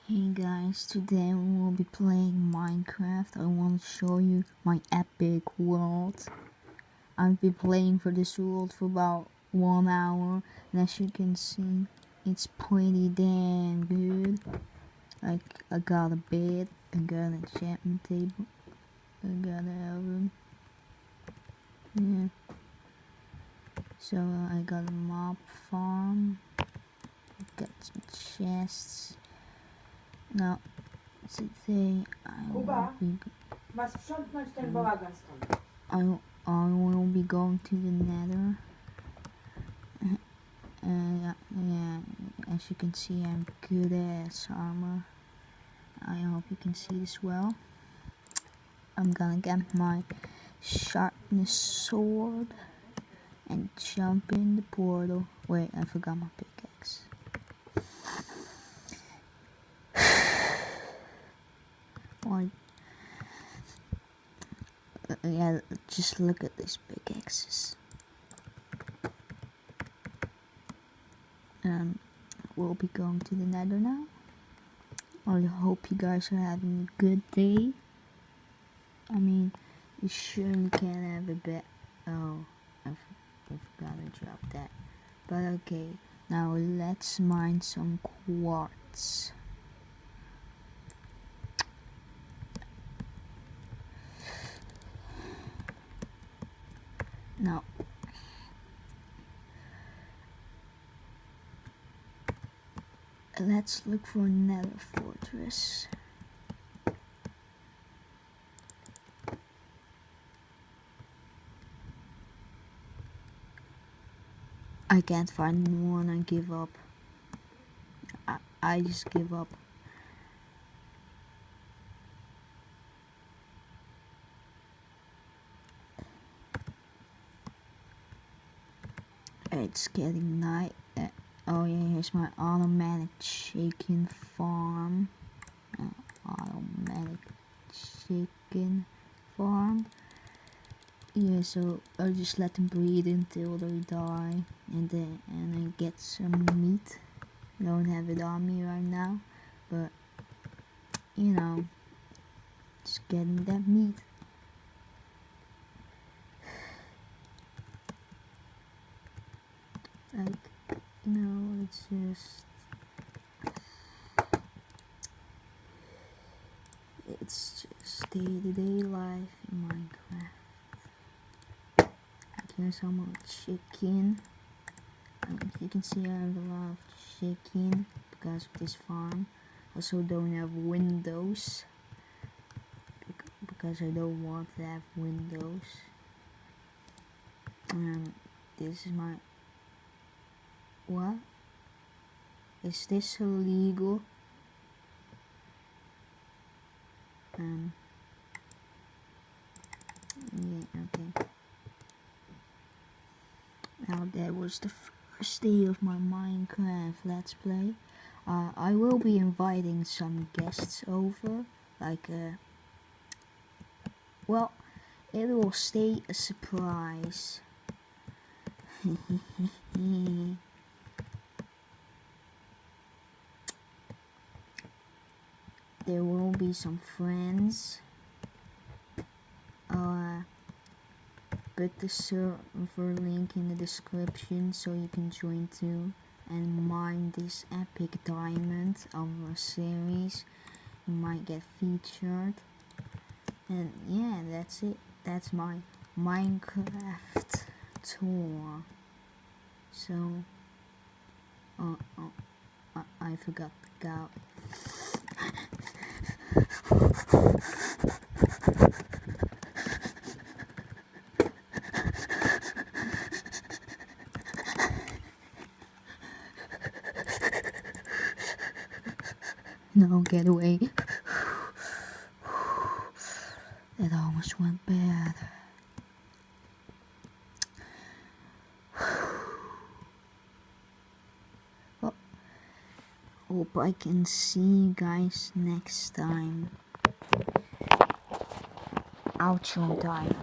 Hey guys, today we will be playing Minecraft. I want to show you my epic world. I've been playing for this world for about 1 hour, and as you can see, it's pretty damn good. Like, I got a bed, I got an enchantment table, I got an oven. Yeah. So I got a mob farm, got some chests. Now, today I will be Ma sprzątnąć ten bałagan stąd. I will be going to the nether. Yeah, as you can see, I'm good at armor. I hope you can see this well. I'm gonna get my sharpness sword and jump in the portal. Wait, I forgot my pickaxe. Why? Yeah, just look at these pickaxes. We'll be going to the nether now. I hope you guys are having a good day. I mean, you surely can't have a bad. Oh, I forgot to drop that. But okay, now let's mine some quartz. Now, let's look for another fortress. I can't find one. I give up. I just give up. It's getting night. Oh yeah, here's my automatic chicken farm. Automatic chicken farm. Yeah, so I'll just let them breed until they die, and I get some meat. I don't have it on me right now, but you know, just getting that meat. Like, you know, it's just day-to-day life in Minecraft. Here's some more chicken. You can see I have a lot of chicken because of this farm. Also don't have windows because I don't want to have windows. This is my... What? Is this illegal? Yeah, okay. Now that was the first day of my Minecraft Let's Play. I will be inviting some guests over, like well, it will stay a surprise. There will be some friends. Put the server link in the description so you can join too and mine this epic diamond of a series. You might get featured. And yeah, that's it. That's my Minecraft tour. So I forgot the cow. No, get away. That almost went bad. Well, hope I can see you guys next time. Outro time.